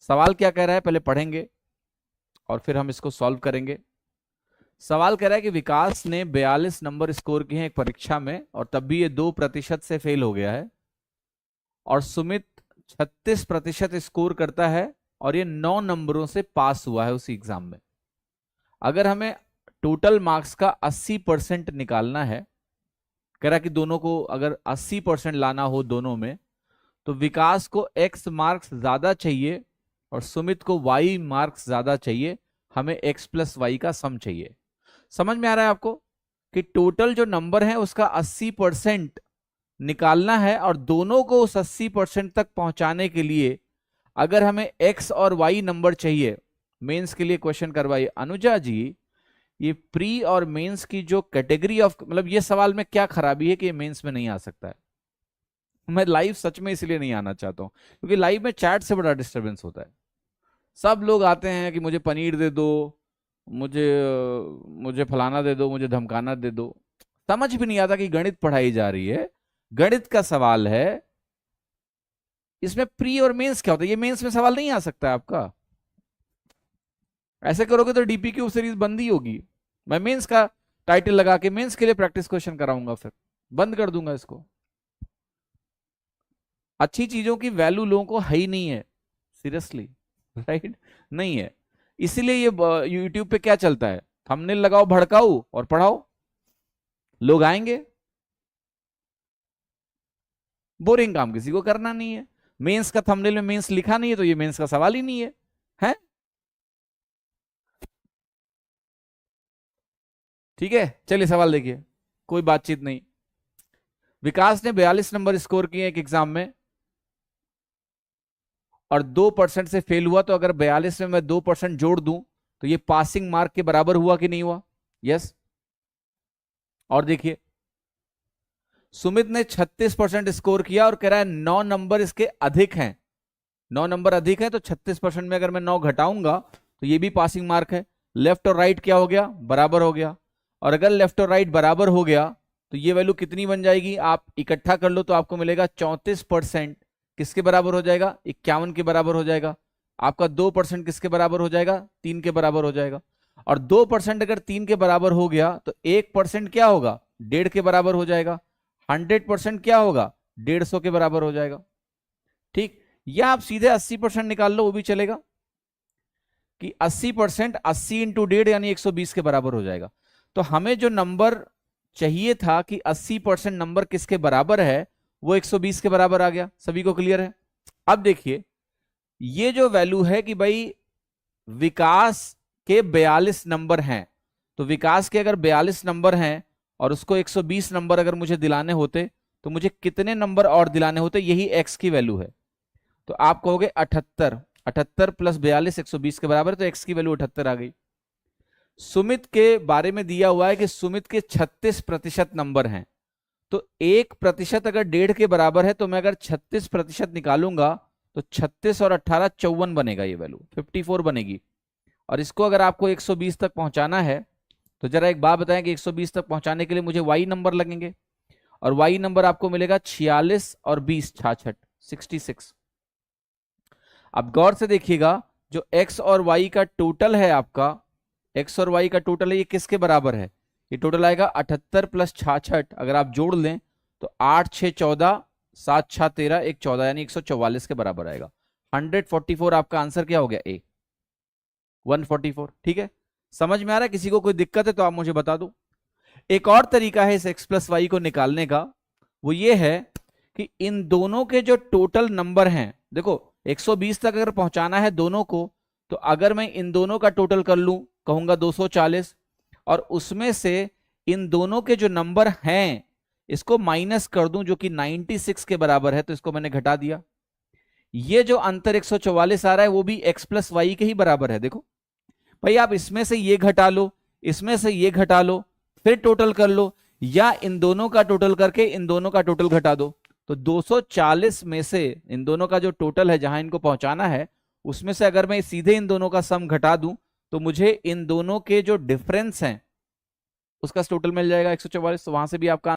सवाल क्या कह रहा है पहले पढ़ेंगे और फिर हम इसको सॉल्व करेंगे। सवाल कह रहा है कि विकास ने 42 नंबर स्कोर किए हैं एक परीक्षा में और तब भी ये 2% से फेल हो गया है, और सुमित 36% स्कोर करता है और ये 9 नंबरों से पास हुआ है उसी एग्जाम में। अगर हमें टोटल मार्क्स का 80% निकालना है, कह रहा कि दोनों को अगर 80% लाना हो दोनों में, तो विकास को x मार्क्स ज्यादा चाहिए और सुमित को y मार्क्स ज्यादा चाहिए। हमें x प्लस वाई का सम चाहिए। समझ में आ रहा है आपको कि टोटल जो नंबर है उसका 80% निकालना है, और दोनों को उस 80% तक पहुंचाने के लिए अगर हमें x और y नंबर चाहिए। मेंस के लिए क्वेश्चन करवाइए अनुजा जी। ये प्री और मेंस की जो कैटेगरी ऑफ, मतलब ये सवाल में क्या खराबी है कि ये मेंस में नहीं आ सकता है। मैं लाइव सच में इसलिए नहीं आना चाहता हूं क्योंकि लाइव में चैट से बड़ा डिस्टरबेंस होता है। सब लोग आते हैं कि मुझे पनीर दे दो, मुझे मुझे फलाना दे दो, मुझे धमकाना दे दो। समझ भी नहीं आता कि गणित पढ़ाई जा रही है, गणित का सवाल है, इसमें प्री और मेंस क्या होता है। ये मेंस में सवाल नहीं आ सकता है आपका। ऐसे करोगे तो डीपीक्यू सीरीज बंद ही होगी। मैं मेंस का टाइटल लगा के मेंस के लिए प्रैक्टिस क्वेश्चन कराऊंगा, फिर बंद कर दूंगा इसको। अच्छी चीजों की वैल्यू लोगों को है ही नहीं है, सीरियसली, राइट, नहीं है। इसीलिए ये यूट्यूब पे क्या चलता है, थंबनेल लगाओ भड़काओ और पढ़ाओ, लोग आएंगे। बोरिंग काम किसी को करना नहीं है। मेंस का थंबनेल में मेंस लिखा नहीं है तो ये मेंस का सवाल ही नहीं है, है? ठीक है, चलिए सवाल देखिए, कोई बातचीत नहीं। विकास ने 42 नंबर स्कोर किए एक एग्जाम में और 2% से फेल हुआ, तो अगर 42 में मैं 2% जोड़ दूं तो ये पासिंग मार्क के बराबर हुआ कि नहीं हुआ? यस। और देखिए सुमित ने 36% स्कोर किया और कह रहा है 9 नंबर इसके अधिक हैं। 9 नंबर अधिक है तो 36% में अगर मैं 9 घटाऊंगा तो ये भी पासिंग मार्क है। लेफ्ट और राइट क्या हो गया? बराबर हो गया। और अगर लेफ्ट और राइट बराबर हो गया तो ये वैल्यू कितनी बन जाएगी? आप इकट्ठा कर लो तो आपको मिलेगा 34%। किसके बराबर हो जाएगा? 51 के बराबर हो जाएगा। आपका 2% किसके बराबर हो जाएगा? 3 के बराबर हो जाएगा। और 2% अगर 3 के बराबर हो गया तो 1% क्या होगा? 1.5 के बराबर हो जाएगा। 100% क्या होगा? 150 के बराबर हो जाएगा। ठीक, या आप सीधे 80% निकाल लो, वो भी चलेगा कि 80% 80 इंटू 1.5 यानी 120 के बराबर हो जाएगा। तो हमें जो नंबर चाहिए था कि 80% नंबर किसके बराबर है, वो 120 के बराबर आ गया। सभी को क्लियर है? अब देखिए ये जो वैल्यू है कि भाई विकास के 42 नंबर हैं, तो विकास के अगर 42 नंबर हैं और उसको 120 नंबर अगर मुझे दिलाने होते तो मुझे कितने नंबर और दिलाने होते? यही एक्स की वैल्यू है। तो आप कहोगे 78, 78 प्लस 42 120 के बराबर, तो एक्स की वैल्यू 78 आ गई। सुमित के बारे में दिया हुआ है कि सुमित के 36% नंबर हैं, तो 1% अगर 1.5 के बराबर है तो मैं अगर 36% निकालूंगा तो 36 और 18 54 बनेगा, ये वैल्यू 54 बनेगी। और इसको अगर आपको 120 तक पहुंचाना है तो जरा एक बात बताएं कि 120 तक पहुंचाने के लिए मुझे y नंबर लगेंगे, और y नंबर आपको मिलेगा 46 और 20 66 66। अब गौर से देखिएगा जो x और y का टोटल है, आपका x और y का टोटल है, ये किसके बराबर है? ये टोटल आएगा 78 प्लस 66, अगर आप जोड़ लें तो 8 6 14 7 6 13 1 14 यानी 144 के बराबर आएगा। 144 आपका आंसर क्या हो गया? ए 144। ठीक है, समझ में आ रहा है? किसी को कोई दिक्कत है तो आप मुझे बता दो। एक और तरीका है इस x प्लस वाई को निकालने का, वो ये है कि इन दोनों के जो टोटल नंबर हैं, देखो 120 तक अगर पहुंचाना है दोनों को, तो अगर मैं इन दोनों का टोटल कर लूं कहूंगा 240, और उसमें से इन दोनों के जो नंबर हैं इसको माइनस कर दूं जो कि 96 के बराबर है, तो इसको मैंने घटा दिया। ये जो अंतर 144 आ रहा है वो भी x प्लस वाई के ही बराबर है। देखो भाई आप इसमें से ये घटा लो, इसमें से ये घटा लो, फिर टोटल कर लो, या इन दोनों का टोटल करके इन दोनों का टोटल घटा दो। तो 240 में से इन दोनों का जो टोटल है जहां इनको पहुंचाना है, उसमें से अगर मैं सीधे इन दोनों का सम घटा दूं तो मुझे इन दोनों के जो डिफरेंस हैं उसका टोटल मिल जाएगा 144। तो वहां से भी आपका